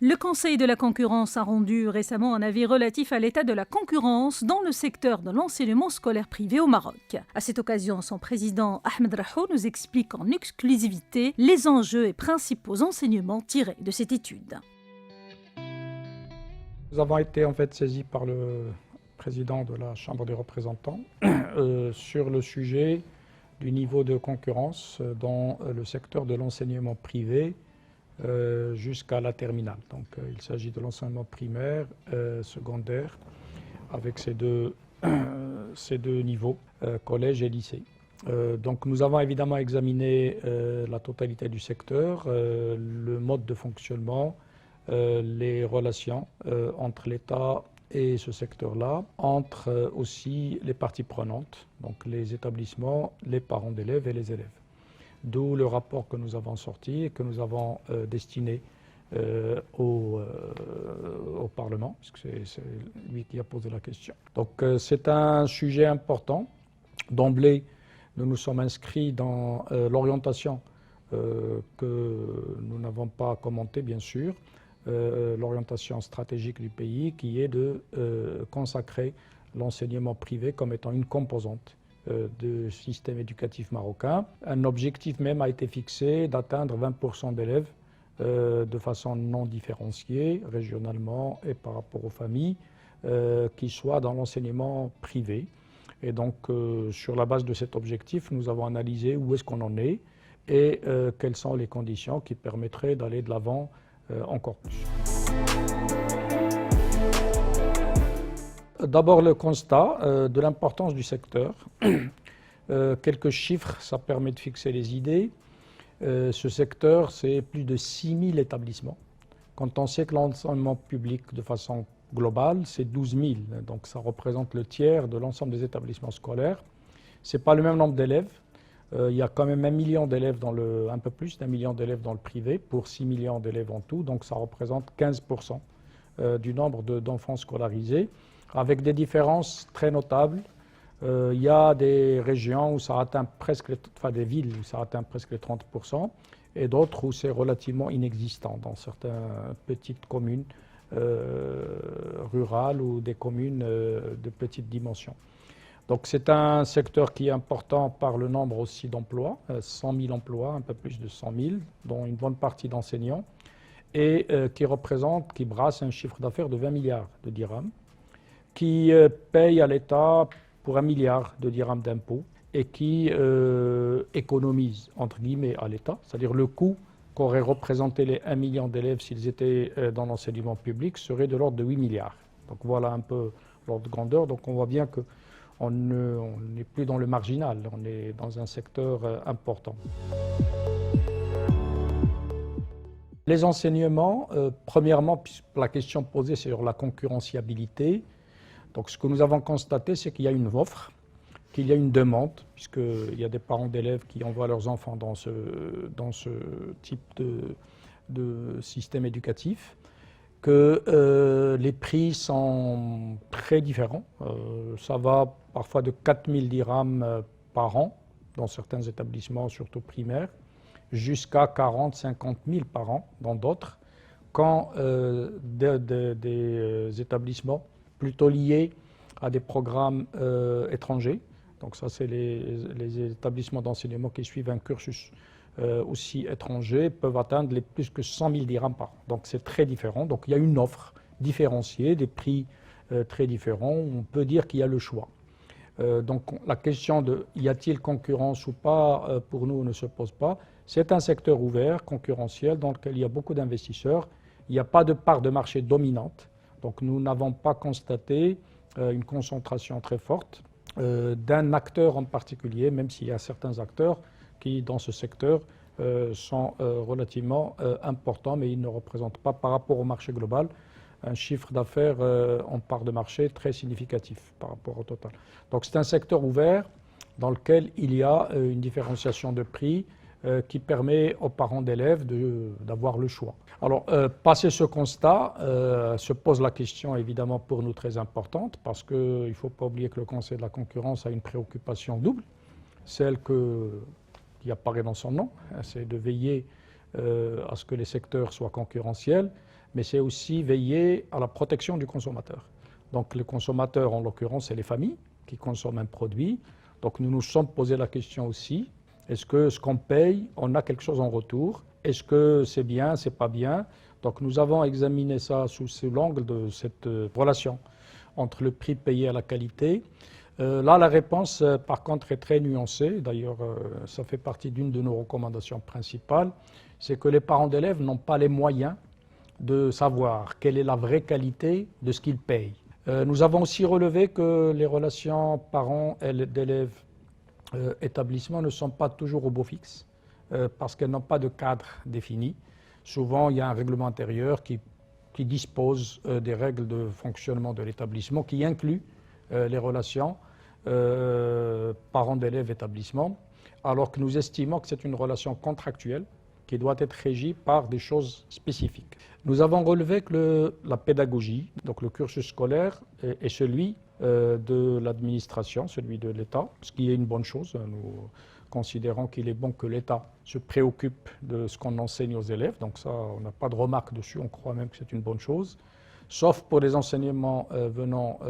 Le Conseil de la concurrence a rendu récemment un avis relatif à l'état de la concurrence dans le secteur de l'enseignement scolaire privé au Maroc. À cette occasion, son président Ahmed Rahou nous explique en exclusivité les enjeux et principaux enseignements tirés de cette étude. Nous avons été saisis par le président de la Chambre des représentants sur le sujet du niveau de concurrence dans le secteur de l'enseignement privé jusqu'à la terminale. Donc il s'agit de l'enseignement primaire, secondaire, avec ces deux niveaux, collège et lycée. Donc nous avons évidemment examiné la totalité du secteur, le mode de fonctionnement, les relations entre l'État et ce secteur-là, entre aussi les parties prenantes, donc les établissements, les parents d'élèves et les élèves. D'où le rapport que nous avons sorti et que nous avons destiné au Parlement, puisque c'est lui qui a posé la question. Donc c'est un sujet important. D'emblée, nous nous sommes inscrits dans l'orientation que nous n'avons pas commentée, bien sûr, l'orientation stratégique du pays, qui est de consacrer l'enseignement privé comme étant une composante du système éducatif marocain. Un objectif même a été fixé d'atteindre 20% d'élèves de façon non différenciée, régionalement et par rapport aux familles, qui soient dans l'enseignement privé. Et donc, sur la base de cet objectif, nous avons analysé où est-ce qu'on en est et quelles sont les conditions qui permettraient d'aller de l'avant encore plus. D'abord, le constat de l'importance du secteur. Quelques chiffres, ça permet de fixer les idées. Ce secteur, c'est plus de 6000 établissements. Quand on sait que l'enseignement public, de façon globale, c'est 12 000. Donc ça représente le tiers de l'ensemble des établissements scolaires. Ce n'est pas le même nombre d'élèves. Il y a quand même 1 million d'élèves un peu plus d'1 million d'élèves dans le privé pour 6 millions d'élèves en tout. Donc ça représente 15% du nombre d'enfants scolarisés, avec des différences très notables. Il y a des régions où ça atteint presque, des villes où ça atteint presque les 30%, et d'autres où c'est relativement inexistant, dans certaines petites communes rurales ou des communes de petite dimension. Donc c'est un secteur qui est important par le nombre aussi d'emplois, 100 000 emplois, un peu plus de 100 000, dont une bonne partie d'enseignants, et qui brasse un chiffre d'affaires de 20 milliards de dirhams, qui paye à l'État pour 1 milliard de dirhams d'impôts et qui économise, entre guillemets, à l'État, c'est-à-dire le coût qu'auraient représenté les 1 million d'élèves s'ils étaient dans l'enseignement public serait de l'ordre de 8 milliards. Donc voilà un peu l'ordre de grandeur. Donc on voit bien qu'on n'est plus dans le marginal, on est dans un secteur important. Les enseignements, premièrement, la question posée c'est sur la concurrenciabilité. Donc ce que nous avons constaté, c'est qu'il y a une offre, qu'il y a une demande, puisqu'il y a des parents d'élèves qui envoient leurs enfants dans ce type de système éducatif, que les prix sont très différents. Ça va parfois de 4 000 dirhams par an, dans certains établissements, surtout primaires, jusqu'à 40 000, 50 000 par an dans d'autres, quand des établissements plutôt liés à des programmes étrangers. Donc ça, c'est les établissements d'enseignement qui suivent un cursus aussi étranger, peuvent atteindre plus que 100 000 dirhams par an. Donc c'est très différent. Donc il y a une offre différenciée, des prix très différents. On peut dire qu'il y a le choix. Donc la question de y a-t-il concurrence ou pas, pour nous, ne se pose pas. C'est un secteur ouvert, concurrentiel, dans lequel il y a beaucoup d'investisseurs. Il n'y a pas de part de marché dominante. Donc nous n'avons pas constaté une concentration très forte d'un acteur en particulier, même s'il y a certains acteurs qui, dans ce secteur, sont relativement importants, mais ils ne représentent pas, par rapport au marché global, un chiffre d'affaires en part de marché très significatif par rapport au total. Donc c'est un secteur ouvert dans lequel il y a une différenciation de prix qui permet aux parents d'élèves d'avoir le choix. Alors, passé ce constat, se pose la question évidemment pour nous très importante, parce qu'il ne faut pas oublier que le Conseil de la concurrence a une préoccupation double, celle qui apparaît dans son nom, c'est de veiller à ce que les secteurs soient concurrentiels, mais c'est aussi veiller à la protection du consommateur. Donc le consommateur, en l'occurrence, c'est les familles qui consomment un produit. Donc nous nous sommes posé la question aussi, est-ce que ce qu'on paye, on a quelque chose en retour? Est-ce que c'est bien, c'est pas bien? Donc nous avons examiné ça sous l'angle de cette relation entre le prix payé et la qualité. Là, la réponse, par contre, est très nuancée. D'ailleurs, ça fait partie d'une de nos recommandations principales. C'est que les parents d'élèves n'ont pas les moyens de savoir quelle est la vraie qualité de ce qu'ils payent. Nous avons aussi relevé que les relations parents d'élèves établissements ne sont pas toujours au beau fixe parce qu'elles n'ont pas de cadre défini. Souvent, il y a un règlement intérieur qui dispose des règles de fonctionnement de l'établissement qui inclut les relations parents d'élèves établissements, alors que nous estimons que c'est une relation contractuelle qui doit être régie par des choses spécifiques. Nous avons relevé que la pédagogie, donc le cursus scolaire, est celui de l'administration, celui de l'État, ce qui est une bonne chose. Nous considérons qu'il est bon que l'État se préoccupe de ce qu'on enseigne aux élèves, donc ça, on n'a pas de remarque dessus, on croit même que c'est une bonne chose, sauf pour les enseignements venant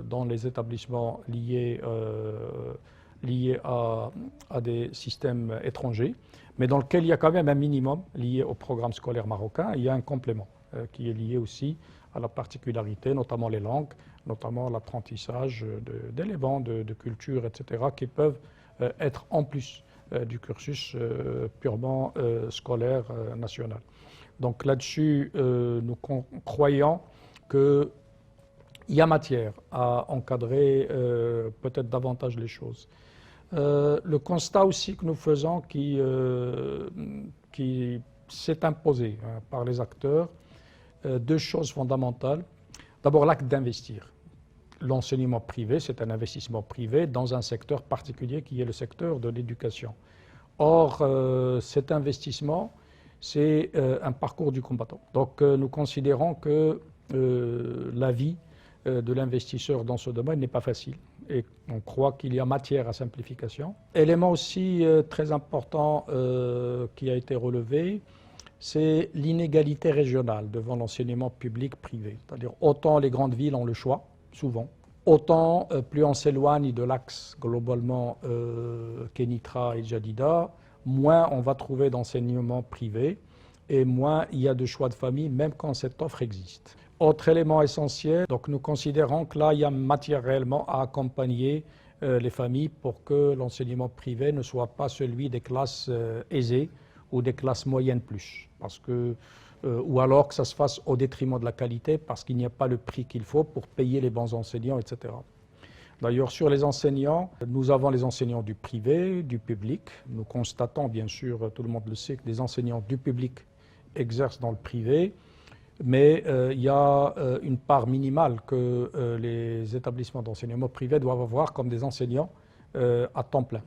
dans les établissements liés à des systèmes étrangers, mais dans lequel il y a quand même un minimum lié au programme scolaire marocain. Il y a un complément qui est lié aussi à la particularité, notamment les langues, notamment l'apprentissage d'éléments de culture, etc., qui peuvent être en plus du cursus purement scolaire national. Donc là-dessus, nous croyons qu'il y a matière à encadrer peut-être davantage les choses. Le constat aussi que nous faisons qui s'est imposé par les acteurs, deux choses fondamentales. D'abord, l'acte d'investir. L'enseignement privé, c'est un investissement privé dans un secteur particulier qui est le secteur de l'éducation. Or, cet investissement, c'est un parcours du combattant. Donc, nous considérons que la vie de l'investisseur dans ce domaine n'est pas facile et on croit qu'il y a matière à simplification. Élément aussi très important qui a été relevé, c'est l'inégalité régionale devant l'enseignement public-privé. C'est-à-dire autant les grandes villes ont le choix, souvent, autant plus on s'éloigne de l'axe globalement Kénitra et Jadida, moins on va trouver d'enseignement privé et moins il y a de choix de famille, même quand cette offre existe. Autre élément essentiel, donc nous considérons que là, il y a matière réellement à accompagner les familles pour que l'enseignement privé ne soit pas celui des classes aisées ou des classes moyennes plus, parce que, ou alors que ça se fasse au détriment de la qualité parce qu'il n'y a pas le prix qu'il faut pour payer les bons enseignants, etc. D'ailleurs, sur les enseignants, nous avons les enseignants du privé, du public. Nous constatons, bien sûr, tout le monde le sait, que les enseignants du public exercent dans le privé, mais il y a une part minimale que les établissements d'enseignement privé doivent avoir comme des enseignants à temps plein.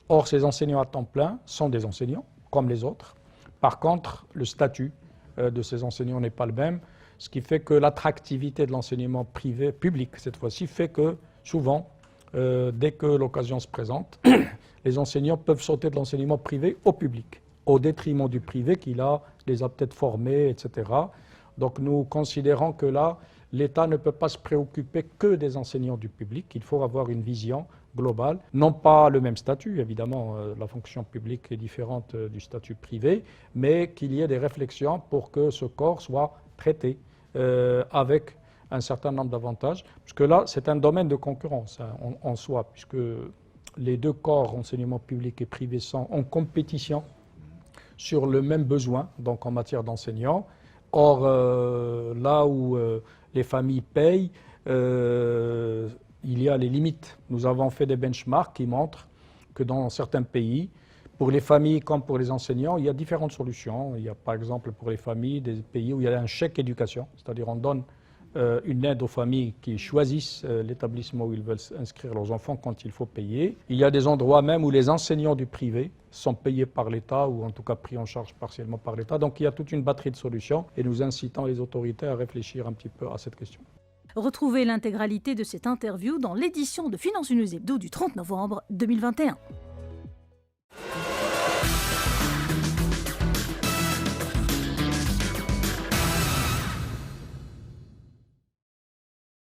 Or, ces enseignants à temps plein sont des enseignants, comme les autres. Par contre, le statut de ces enseignants n'est pas le même, ce qui fait que l'attractivité de l'enseignement privé, public cette fois-ci, fait que souvent, dès que l'occasion se présente, les enseignants peuvent sauter de l'enseignement privé au public, au détriment du privé qui les a peut-être formés, etc. Donc nous considérons que là, l'État ne peut pas se préoccuper que des enseignants du public, il faut avoir une vision globale, non pas le même statut, évidemment, la fonction publique est différente du statut privé, mais qu'il y ait des réflexions pour que ce corps soit traité avec un certain nombre d'avantages, parce que là, c'est un domaine de concurrence en soi, puisque les deux corps, enseignement public et privé, sont en compétition sur le même besoin, donc en matière d'enseignants. Or, là où les familles payent, il y a les limites. Nous avons fait des benchmarks qui montrent que dans certains pays, pour les familles comme pour les enseignants, il y a différentes solutions. Il y a par exemple pour les familles des pays où il y a un chèque éducation, c'est-à-dire on donne une aide aux familles qui choisissent l'établissement où ils veulent inscrire leurs enfants quand il faut payer. Il y a des endroits même où les enseignants du privé sont payés par l'État ou en tout cas pris en charge partiellement par l'État. Donc il y a toute une batterie de solutions et nous incitons les autorités à réfléchir un petit peu à cette question. Retrouvez l'intégralité de cette interview dans l'édition de Finance News Hebdo du 30 novembre 2021.